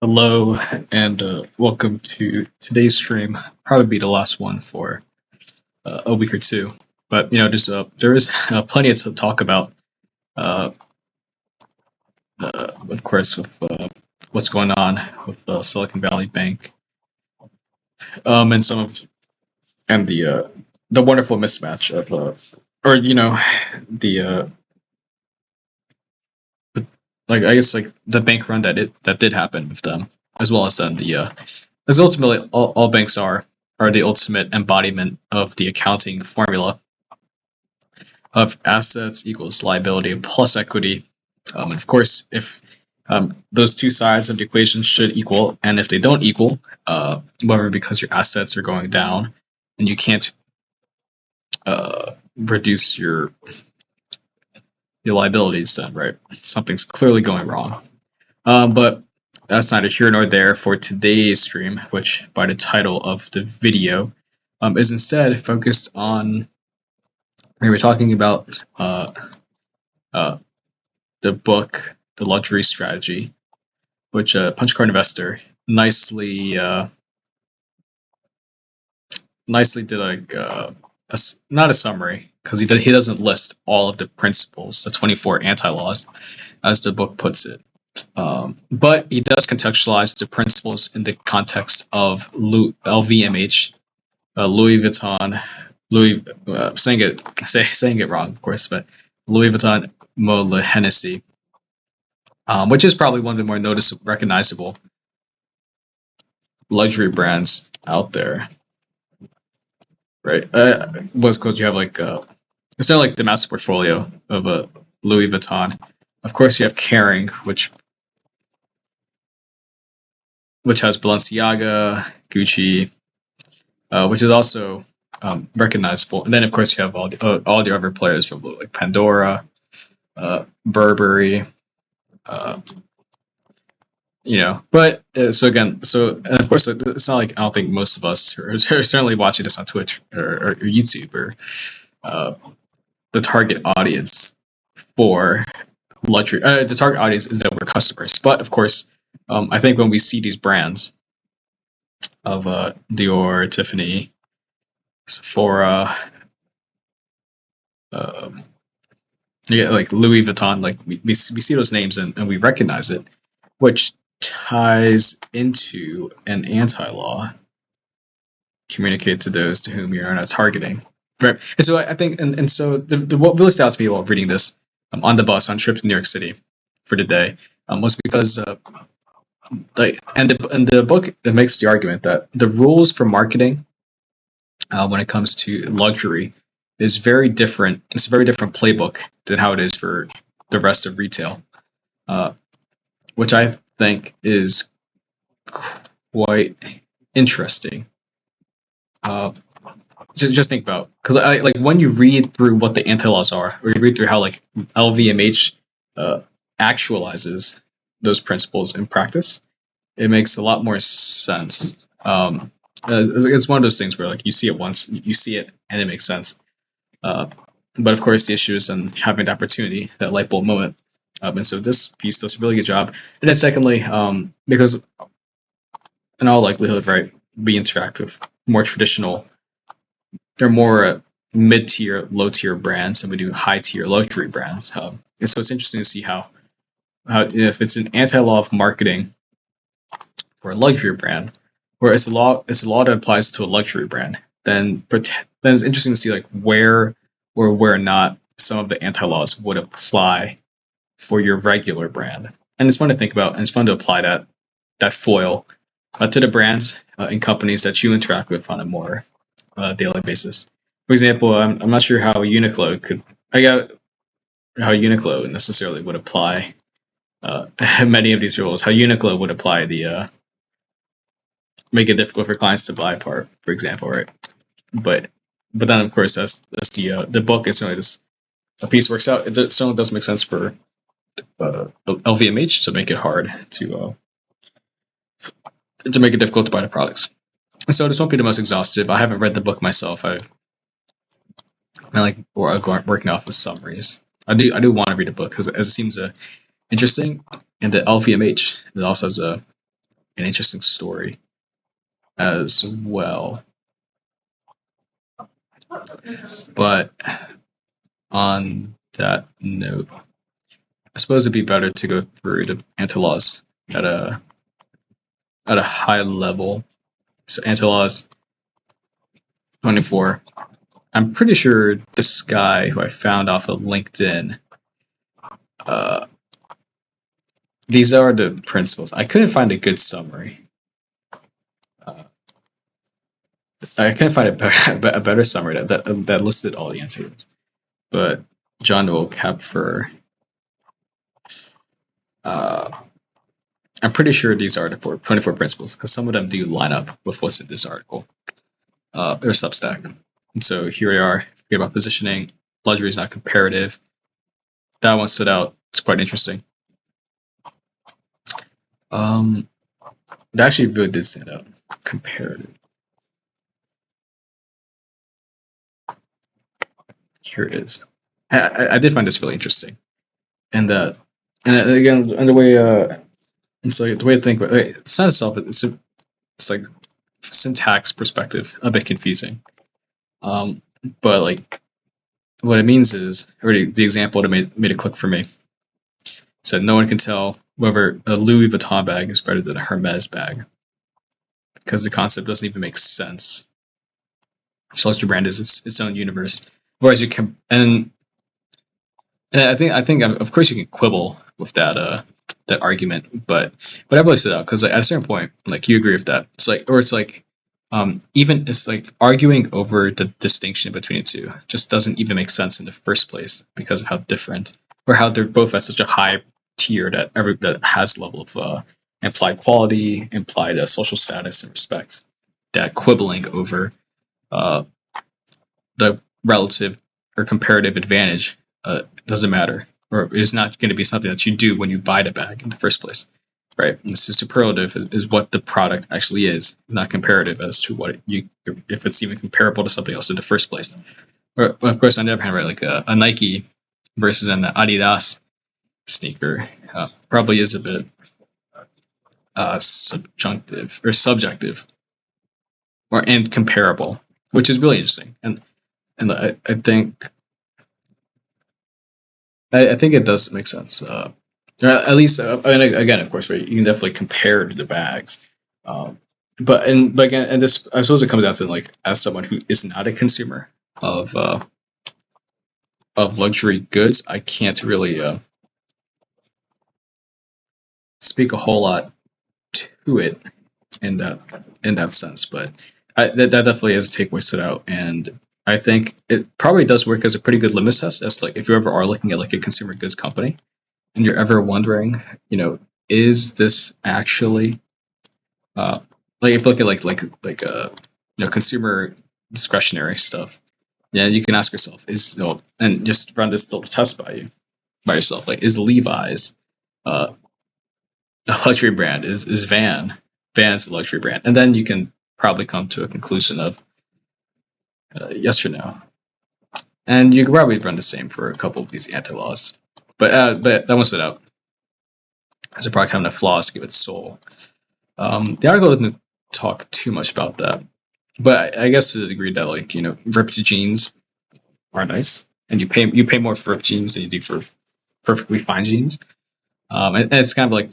Hello and welcome to today's stream. Probably be the last one for a week or two, but there is plenty to talk about. Uh, of course, with what's going on with Silicon Valley Bank, and some of and the wonderful mismatch of or the like I guess like the bank run that did happen with them, as well as then the as ultimately all banks are the ultimate embodiment of the accounting formula of assets equals liability plus equity. And of course, if those two sides of the equation should equal, and if they don't equal, whether because your assets are going down and you can't reduce your liabilities, then right, something's clearly going wrong. But that's neither here nor there for today's stream, which by the title of the video is instead focused on. We were talking about uh, the book, The Luxury Strategy, which Punch Card Investor nicely did like not a summary because he doesn't list all of the principles, the 24 anti-laws, as the book puts it. But he does contextualize the principles in the context of LVMH, Louis Vuitton, saying it wrong, of course, but Louis Vuitton, Moët Hennessy, which is probably one of the more recognizable luxury brands out there, right? What's because you have like it's not like the master portfolio of a Louis Vuitton. Of course, you have Kering, which has Balenciaga, Gucci, which is also recognizable. And then, of course, you have all the other players from like Pandora, Burberry, uh, But and of course, it's not like I don't think most of us are certainly watching this on Twitch or YouTube or uh, the target audience for luxury. The target audience is that we're customers, but of course, I think when we see these brands of Dior, Tiffany, Sephora, um, like Louis Vuitton, like we see those names and we recognize it, which ties into an anti-law communicate to those to whom you're not targeting. Right. And so I think, and so what really stood out to me while reading this on the bus on trip to New York City for the day was because and the book it makes the argument that the rules for marketing when it comes to luxury is very different. It's a very different playbook than how it is for the rest of retail, uh, which I think is quite interesting. Just think about because I like when you read through what the anti-laws are, or you read through how like LVMH actualizes those principles in practice, it makes a lot more sense. It's one of those things where like you see it once, you see it, and it makes sense. But of course, the issue is in having the opportunity, that light bulb moment. And so this piece does a really good job. And then secondly, because in all likelihood, right, we interact with more traditional, they're more mid-tier, low-tier brands than we do high-tier luxury brands. And so it's interesting to see how if it's an anti-law of marketing for a luxury brand, or it's a law that applies to a luxury brand, then it's interesting to see like where or where not some of the anti-laws would apply for your regular brand. And it's fun to think about, and it's fun to apply that foil to the brands and companies that you interact with on a more daily basis. For example, I'm not sure how Uniqlo necessarily would apply many of these rules. How Uniqlo would apply the make it difficult for clients to buy part, for example, right? But then of course as the book is certainly this a piece works out. It certainly does make sense for LVMH to make it hard to make it difficult to buy the products. And so this won't be the most exhaustive. I haven't read the book myself. I like working off of summaries. I do want to read a book because it seems interesting, and the LVMH it also has a an interesting story as well. But on that note, I suppose it'd be better to go through the anti-laws at a high level. So anti-laws 24. I'm pretty sure this guy who I found off of LinkedIn. These are the principles. I couldn't find a good summary. I couldn't find a better summary that listed all the answers. But John Noel Kapfer. I'm pretty sure these are the 24 principles because some of them do line up with what's in this article or Substack. And so here we are. Forget about positioning. Luxury is not comparative. That one stood out. It's quite interesting. That actually really did stand out. Comparative. Here it is. I did find this really interesting, and again, and the way and so the way to think, it's not itself. It's like syntax perspective, a bit confusing. But like, what it means is, already the example that made it click for me. Said no one can tell whether a Louis Vuitton bag is better than a Hermes bag because the concept doesn't even make sense. Each luxury brand is its own universe. Whereas you can, and I think of course you can quibble with that argument, but I really stood out because at a certain point, like you agree with that. It's like even it's like arguing over the distinction between the two just doesn't even make sense in the first place because of how different or how they're both at such a high tier that has level of implied quality, implied social status and respect. That quibbling over the relative or comparative advantage doesn't matter, or is not going to be something that you do when you buy the bag in the first place, right? And this is superlative is what the product actually is, not comparative as to what if it's even comparable to something else in the first place. Or, of course, on the other hand, right, like a Nike versus an Adidas sneaker probably is a bit subjunctive or subjective, or and comparable, which is really interesting. And I think it does make sense. At least, and again, of course, right, you can definitely compare the bags. But again, and this, I suppose it comes down to like, as someone who is not a consumer of luxury goods, I can't really speak a whole lot to it in that sense. But that definitely is a takeaway stood out, and I think it probably does work as a pretty good litmus test. As like if you ever are looking at like a consumer goods company, and you're ever wondering, is this actually like if you look at consumer discretionary stuff, yeah, you can ask yourself and just run this little test by yourself, like is Levi's a luxury brand? Is Vans a luxury brand? And then you can probably come to a conclusion of yes or no. And you can probably run the same for a couple of these anti-laws. But that one stood out as a product having enough flaws to give it soul. The article doesn't talk too much about that, but I guess to the degree that ripped jeans are nice, and you pay more for ripped jeans than you do for perfectly fine jeans. And it's kind of like,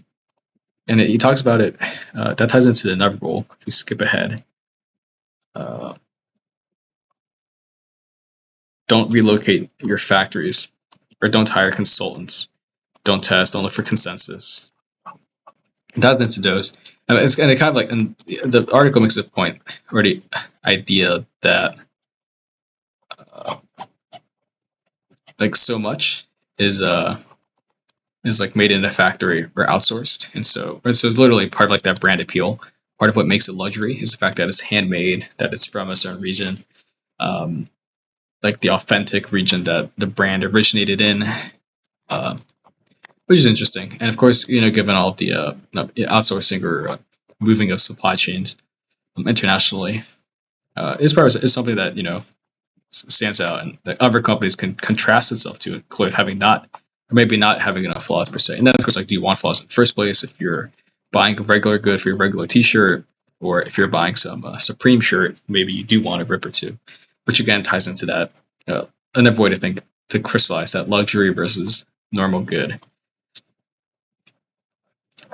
and he talks about it. That ties into another goal. If we skip ahead, don't relocate your factories, or don't hire consultants. Don't test. Don't look for consensus. That's into those. And it's kind of like, and the article makes a point, or the idea that like so much is like made in a factory or outsourced, and so it's literally part of like that brand appeal. Part of what makes it luxury is the fact that it's handmade, that it's from a certain region, like the authentic region that the brand originated in, which is interesting. And of course, given all of the outsourcing or moving of supply chains internationally, is something that stands out, and that other companies can contrast itself to, include having not, or maybe not having enough flaws per se. And then of course, like, do you want flaws in the first place if you're buying a regular good for your regular T-shirt, or if you're buying some Supreme shirt, maybe you do want a rip or two. Which again ties into that another way to think to crystallize that luxury versus normal good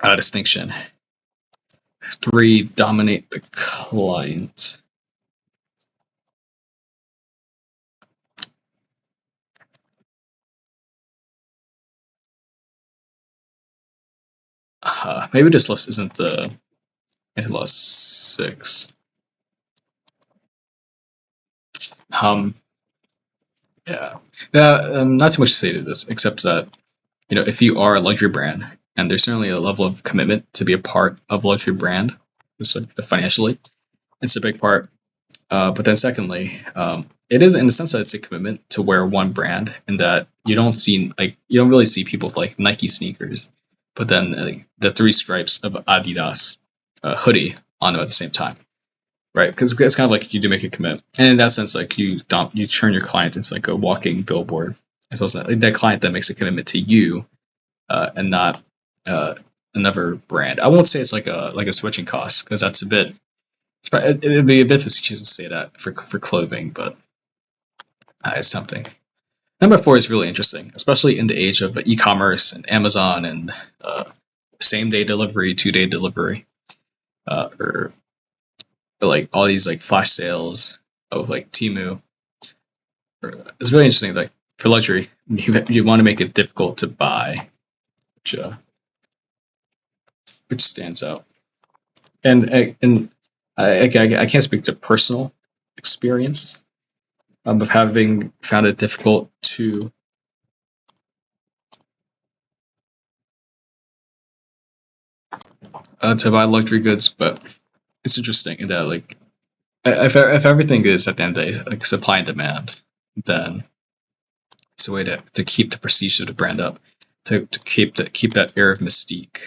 distinction. 3, dominate the client. Maybe this list isn't the list 6. Yeah. Not too much to say to this, except that if you are a luxury brand, and there's certainly a level of commitment to be a part of a luxury brand, just like financially, it's a big part. But then secondly, it is in the sense that it's a commitment to wear one brand, and that you don't really see people with like Nike sneakers, but then the 3 stripes of Adidas hoodie on them at the same time, right? Because it's kind of like you do make a commitment, and in that sense, like you turn your client into like a walking billboard, as well as that client that makes a commitment to you, and not another brand. I won't say it's like a switching cost, because that's a bit. It'd be a bit facetious to say that for clothing, but it's something. Number 4 is really interesting, especially in the age of e-commerce and Amazon and same-day delivery, 2-day delivery, or like all these like flash sales of like Temu. It's really interesting. Like for luxury, you want to make it difficult to buy, which stands out. And I can't speak to personal experience of having found it difficult to buy luxury goods, but it's interesting in that like if everything is at the end of the day like supply and demand, then it's a way to keep the prestige of the brand up, to keep that air of mystique,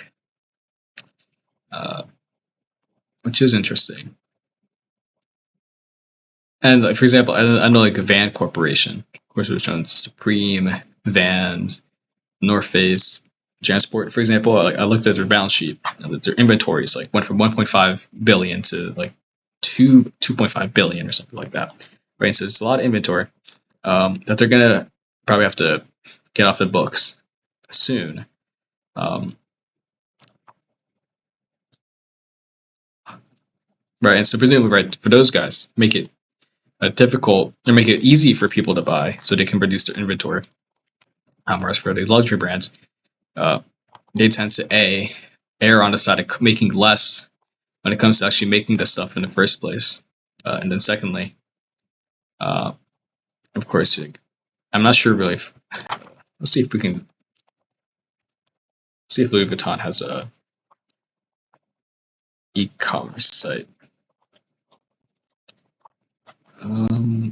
which is interesting. And like, for example, I know like a Van Corporation, of course, which owns Supreme, Vans, North Face, Jansport, for example. I looked at their balance sheet. Their inventories like went from 1.5 billion to like 2.5 billion or something like that, right? So it's a lot of inventory that they're gonna probably have to get off the books soon. Right, and so presumably, right, for those guys, make it difficult or make it easy for people to buy, so they can reduce their inventory. Whereas for the luxury brands, they tend to err on the side of making less when it comes to actually making the stuff in the first place. And then secondly, of course, I'm not sure really. Let's see if we can see if Louis Vuitton has a e-commerce site. Oh,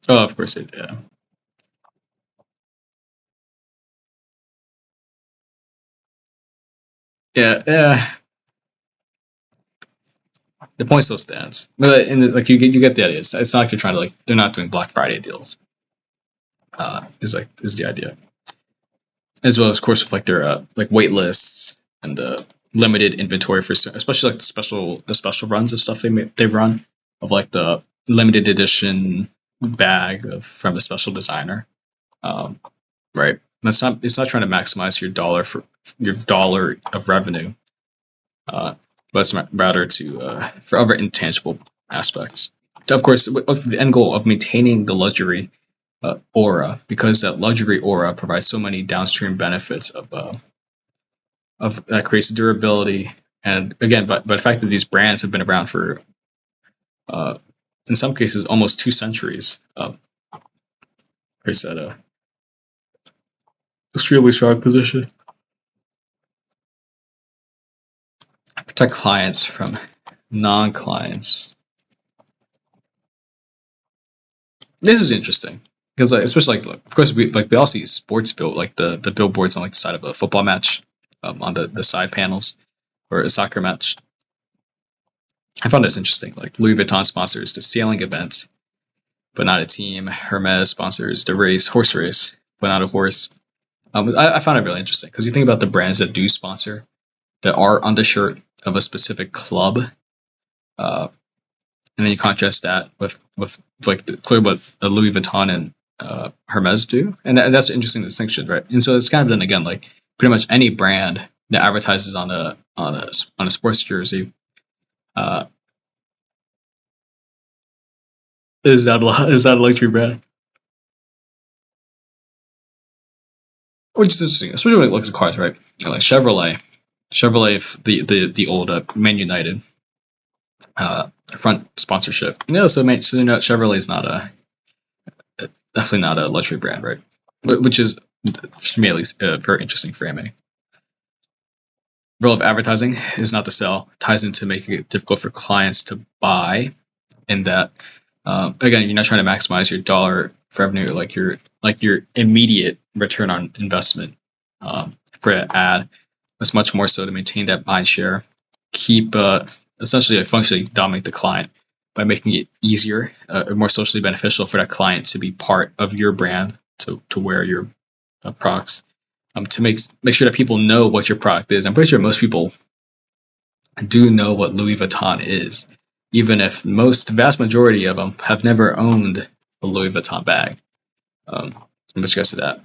of course it. Yeah. Yeah. The point still stands. But like you get the idea. It's not like they're trying to they're not doing Black Friday deals. Is the idea, as well as, of course, with like their like wait lists and the limited inventory for especially like the special runs of stuff they run, of like the limited edition bag from a special designer, right? It's not trying to maximize your dollar of revenue, but it's rather to for other intangible aspects. Of course, with the end goal of maintaining the luxury aura, because that luxury aura provides so many downstream benefits of that creates durability. And again, but the fact that these brands have been around for in some cases almost 2 centuries, creates that extremely strong position. Protect clients from non-clients. This is interesting because, especially of course, we all see sports like the billboards on like the side of a football match, on the side panels, or a soccer match. I found this interesting. Like Louis Vuitton sponsors the sailing event, but not a team. Hermes sponsors the horse race, but not a horse. I found it really interesting because you think about the brands that do sponsor the art on the shirt of a specific club, and then you contrast that with like clearly what Louis Vuitton and Hermes do, and that's an interesting distinction, right? And so it's kind of then again like pretty much any brand that advertises on a sports jersey is that a luxury brand? Which is interesting, especially when it looks at cars, right? Like Chevrolet, the old Man United front sponsorship. So Chevrolet is not definitely not a luxury brand, right? Which is, to me at least, a very interesting framing. The role of advertising is not to sell, ties into making it difficult for clients to buy, in that again, you're not trying to maximize your dollar revenue, like your immediate return on investment for an ad. It's much more so to maintain that mind share, keep essentially functionally dominate the client by making it easier, more socially beneficial for that client to be part of your brand, to wear your products, to make sure that people know what your product is. I'm pretty sure most people do know what Louis Vuitton is, even if vast majority of them have never owned a Louis Vuitton bag. What you guys to that?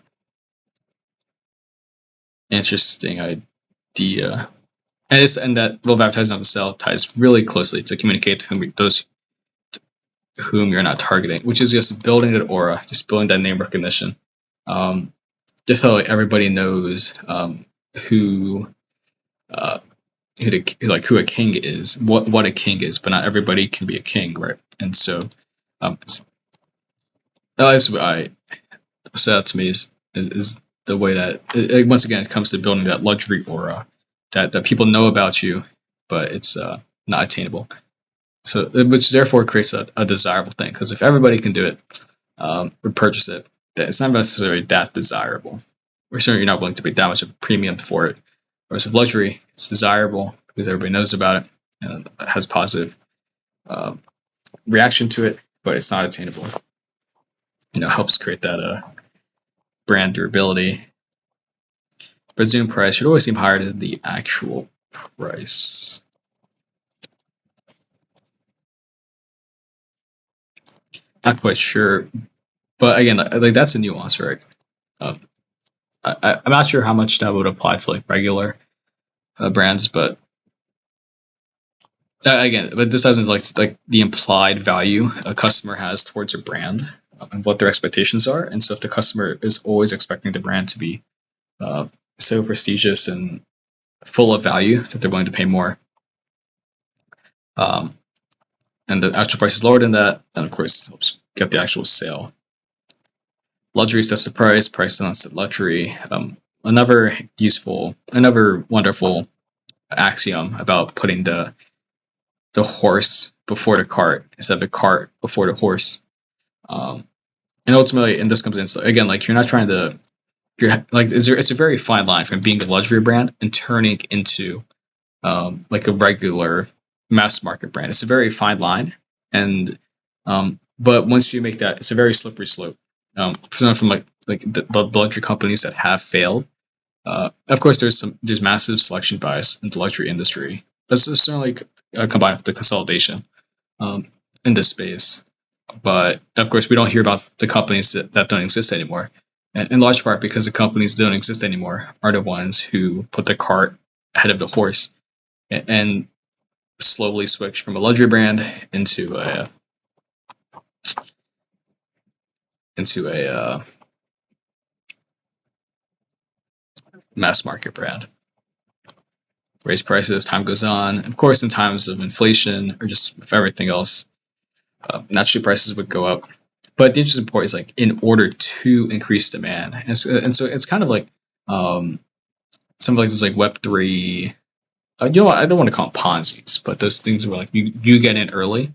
Interesting idea. And that role of advertising on the sell ties really closely to communicate to those whom you're not targeting, which is just building that aura, just building that name recognition. Just so everybody knows who who a king is, what a king is, but not everybody can be a king, right? And so, that's what I set out to me is the way that it, once again it comes to building that luxury aura that people know about you, but it's not attainable. So, which therefore creates a desirable thing, because if everybody can do it or purchase it, then it's not necessarily that desirable. Or certainly you're not willing to pay that much of a premium for it. Whereas with luxury, it's desirable because everybody knows about it and has positive reaction to it, but it's not attainable. Helps create that brand durability. Presumed price should always seem higher than the actual price. Not quite sure, but again, like that's a nuance, right? I'm not sure how much that would apply to like regular brands, but again, but this doesn't like the implied value a customer has towards a brand and what their expectations are. And so if the customer is always expecting the brand to be so prestigious and full of value that they're willing to pay more, and the actual price is lower than that, then of course it helps get the actual sale. Luxury sets the price does not set luxury. Another wonderful axiom about putting the horse before the cart instead of the cart before the horse. And ultimately, and this comes in, so again, like you're not trying to, it's a very fine line from being a luxury brand and turning into like a regular mass market brand. It's a very fine line, and but once you make that, it's a very slippery slope. From like the luxury companies that have failed. Of course, there's massive selection bias in the luxury industry. That's certainly combined with the consolidation in this space. But of course, we don't hear about the companies that don't exist anymore. And in large part because the companies that don't exist anymore are the ones who put the cart ahead of the horse and slowly switch from a luxury brand into a mass market brand. Raise prices as time goes on. Of course, in times of inflation or just with everything else, naturally prices would go up. But the interesting point is like in order to increase demand, and so it's kind of like something like this, like Web3. I don't want to call them Ponzi's, but those things where like you get in early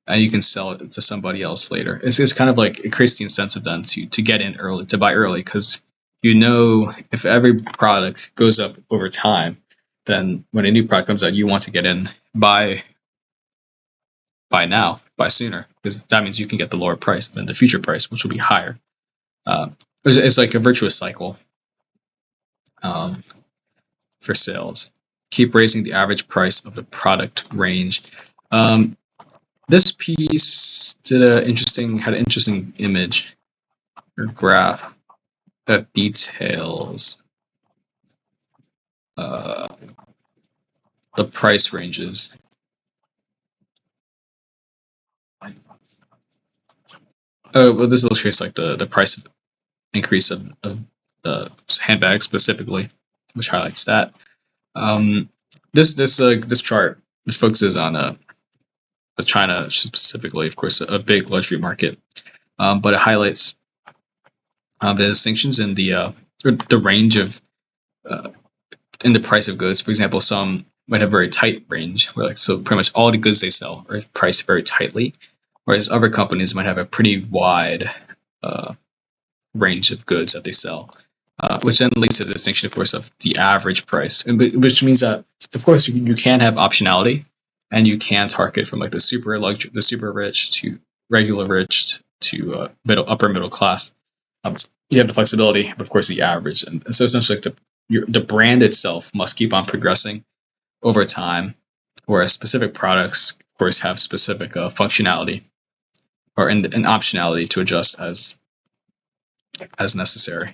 and you can sell it to somebody else later. It's kind of like it creates the incentive then to get in early, to buy early, because if every product goes up over time, then when a new product comes out, you want to get in buy sooner, because that means you can get the lower price than the future price, which will be higher. It's like a virtuous cycle for sales. keep raising the average price of the product range. This piece had an interesting image or graph that details the price ranges. Well, this illustrates like the price increase of handbags specifically, which highlights that. This chart focuses on China specifically, of course, a big luxury market, but it highlights the distinctions in the range of in the price of goods. For example, some might have a very tight range, where so pretty much all the goods they sell are priced very tightly, whereas other companies might have a pretty wide range of goods that they sell. Which then leads to the distinction, of course, of the average price, which means that, of course, you can have optionality, and you can target from like the super rich to regular rich to upper middle class. You have the flexibility, but of course, the average, and so essentially, the brand itself must keep on progressing over time, whereas specific products, of course, have specific functionality or an optionality to adjust as necessary.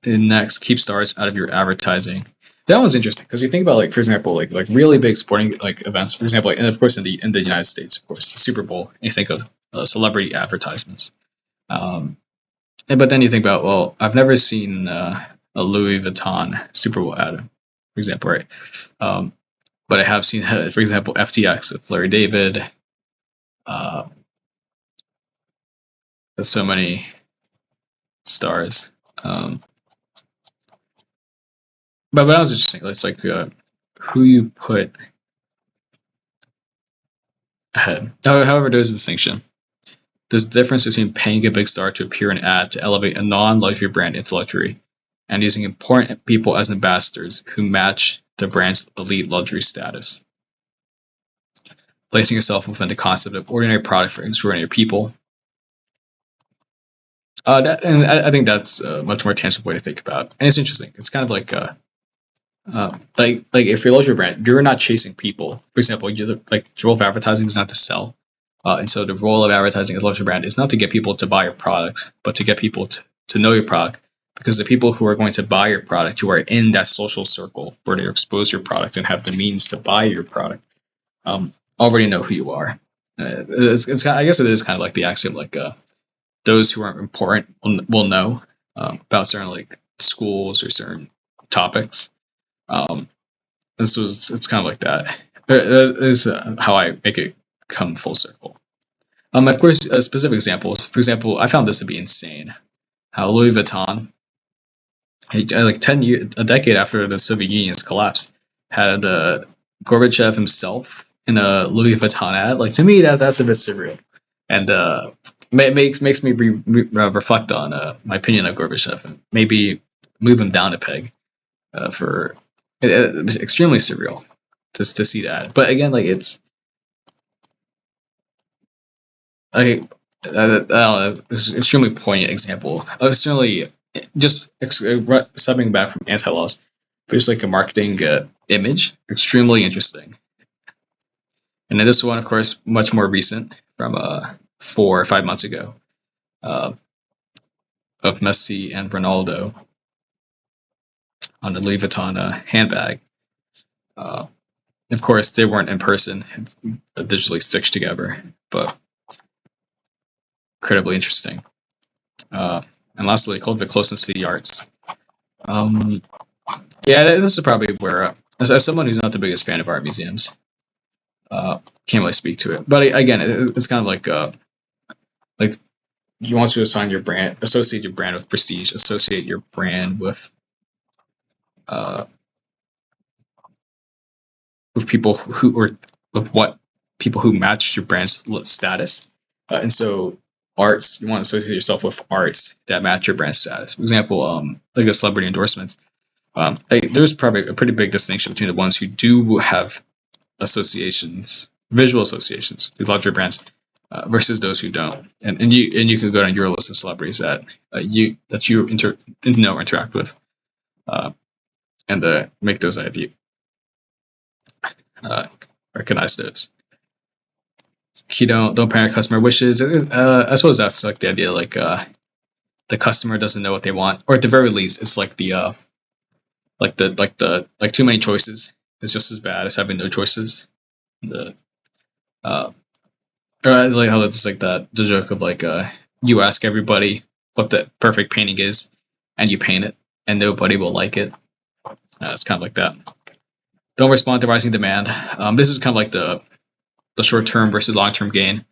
And next, keep stars out of your advertising. That one's interesting because you think about, like, for example, like really big sporting like events, for example, and of course in the United States, of course, the Super Bowl. And you think of celebrity advertisements, but then you think about, well, I've never seen a Louis Vuitton Super Bowl ad, for example, right? But I have seen, for example, FTX with Larry David. So many stars. But that was interesting. It's like who you put ahead. However, there's a distinction. There's a difference between paying a big star to appear in an ad to elevate a non-luxury brand into luxury, and using important people as ambassadors who match the brand's elite luxury status. Placing yourself within the concept of ordinary product for extraordinary people. And I think that's a much more tangible way to think about it. And it's interesting. It's kind of like if you're a luxury brand, you're not chasing people. For example, the role of advertising is not to sell, and so the role of advertising as a luxury brand is not to get people to buy your product, but to get people to know your product, because the people who are going to buy your product, who are in that social circle where they expose your product and have the means to buy your product, already know who you are. I guess it is kind of like the axiom, like those who aren't important will know about certain like schools or certain topics. It's kind of like that. That is how I make it come full circle. Of course, specific examples. For example, I found this to be insane. How Louis Vuitton, like 10 years, a decade after the Soviet Union's collapse, had Gorbachev himself in a Louis Vuitton ad. Like, to me, that's a bit surreal, and makes me reflect on my opinion of Gorbachev and maybe move him down a peg for. It was extremely surreal to see that. But again, like, it's like it's an extremely poignant example. Certainly, just stepping back from anti-laws, but just like a marketing image, extremely interesting. And then this one, of course, much more recent, from 4 or 5 months ago, of Messi and Ronaldo on the Louis Vuitton handbag. Of course, they weren't in person; it's digitally stitched together, but incredibly interesting. And lastly, cultivate closeness to the arts. Yeah, this is probably where, as someone who's not the biggest fan of art museums, can't really speak to it. But again, it's kind of like you want to associate your brand with prestige, associate your brand with people people who match your brand's status, and so arts, you want to associate yourself with arts that match your brand status. For example, like the celebrity endorsements, there's probably a pretty big distinction between the ones who do have visual associations with luxury brands, versus those who don't. And you can go down your list of celebrities that you interact with. and make those recognize those. Key don't parent customer wishes. I suppose that's like the idea, like the customer doesn't know what they want, or at the very least, it's like like too many choices is just as bad as having no choices. The uh, or I like how it's like the joke of like you ask everybody what the perfect painting is, and you paint it, and nobody will like it. It's kind of like that. Don't respond to rising demand. This is kind of like the short term versus long term gain.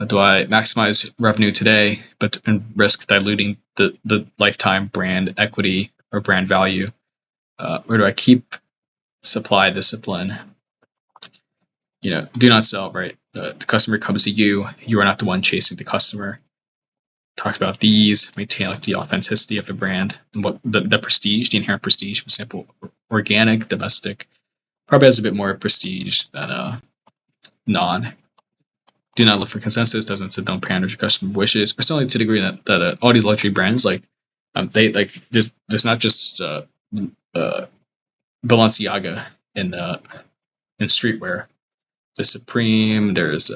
Do I maximize revenue today, but and risk diluting the lifetime brand equity or brand value, or do I keep supply discipline? Do not sell. Right, the customer comes to you. You are not the one chasing the customer. Talks about these, maintain like the authenticity of the brand and what the prestige, the inherent prestige. For example, organic, domestic, probably has a bit more prestige than non. Do not look for consensus. Doesn't say don't pander to customer wishes. Or certainly to the degree that all these luxury brands they like there's not just Balenciaga in streetwear. There's Supreme. There's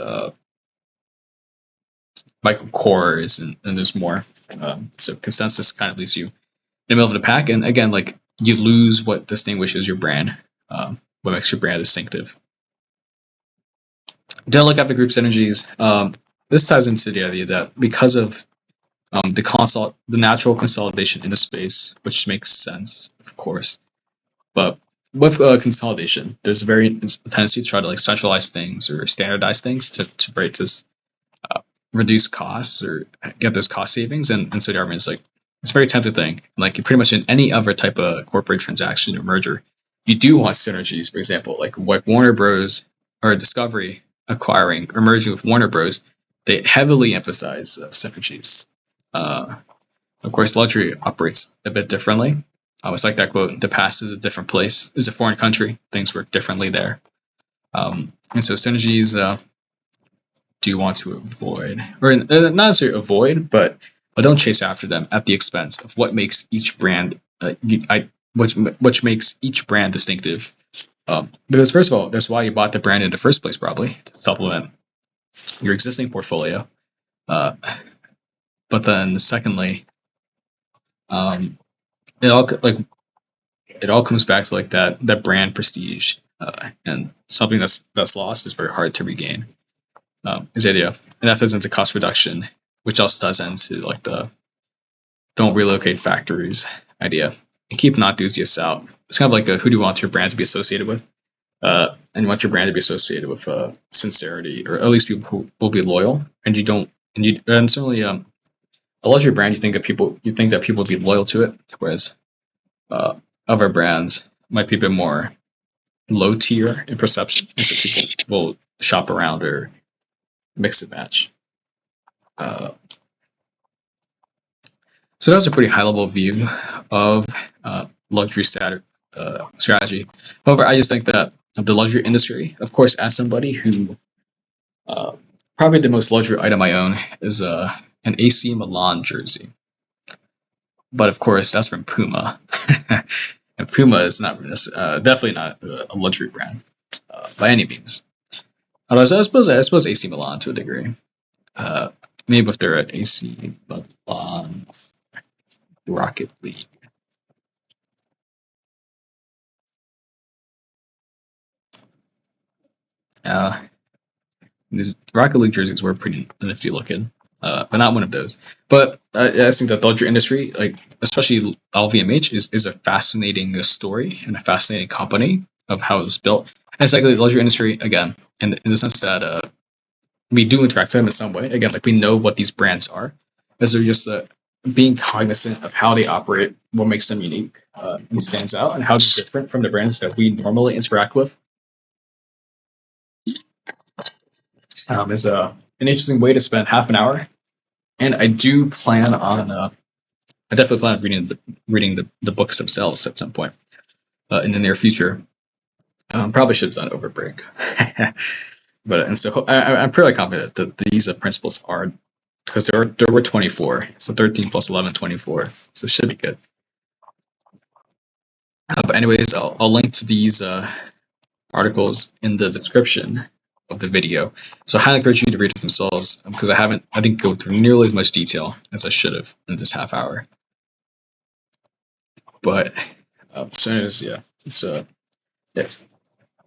Michael Kors, and there's more. So consensus kind of leaves you in the middle of the pack, and again, like you lose what distinguishes your brand, what makes your brand distinctive. Don't look after group synergies. This ties into the idea that because of the natural consolidation in the space, which makes sense, of course, but with consolidation, there's a very tendency to try to like centralize things or standardize things to reduce costs or get those cost savings. And so the argument is like it's a very tempting thing. Like pretty much in any other type of corporate transaction or merger, you do want synergies. For example, like Warner Bros. Or Discovery acquiring or merging with Warner Bros. They heavily emphasize synergies. Of course, luxury operates a bit differently. It's like that quote: "The past is a different place, is a foreign country. Things work differently there." And so synergies do you want to avoid, or not necessarily avoid, but don't chase after them at the expense of what makes each brand, which makes each brand distinctive. Because first of all, that's why you bought the brand in the first place, probably to supplement your existing portfolio. But then secondly, it all comes back to like that brand prestige, and something that's lost is very hard to regain. Is the idea, and that ties into cost reduction, which also ties into like the don't relocate factories idea, and keep non-enthusiasts out. It's kind of like who do you want your brand to be associated with, and you want your brand to be associated with sincerity, or at least people who will be loyal, and you don't, and certainly a luxury brand, you think that people will be loyal to it, whereas other brands might be a bit more low tier in perception, and so people will shop around or mix and match. So that was a pretty high level view of luxury strategy. However, I just think that the luxury industry, of course, as somebody who probably the most luxury item I own is an AC Milan jersey. But of course, that's from Puma. And Puma is not definitely not a luxury brand by any means. Although I suppose AC Milan to a degree. Maybe if they're at AC Milan Rocket League. These Rocket League jerseys were pretty nifty looking, but not one of those. But I think that the luxury industry, like especially LVMH, is a fascinating story and a fascinating company of how it was built. And it's like the luxury industry again, in the sense that we do interact with them in some way. Again, like we know what these brands are, as they're just being cognizant of how they operate, what makes them unique and stands out, and how they're different from the brands that we normally interact with. Is an interesting way to spend half an hour, and I do plan on. I definitely plan on reading the books themselves at some point in the near future. Probably should have done it over break, but and so I'm pretty confident that these principles are because there were 24, so 13 plus 11, 24, so it should be good. But anyways, I'll link to these articles in the description of the video. So I highly encourage you to read it themselves because I didn't go through nearly as much detail as I should have in this half hour. But so anyways, yeah, it's yeah.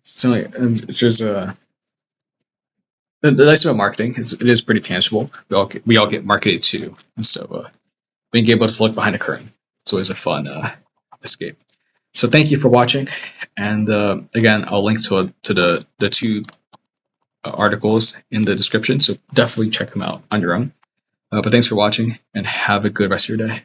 So it's just the nice thing about marketing is it is pretty tangible. We all get marketed to, and so being able to look behind the curtain, it's always a fun escape. So thank you for watching, and again, I'll link to the two articles in the description. So definitely check them out on your own. But thanks for watching, and have a good rest of your day.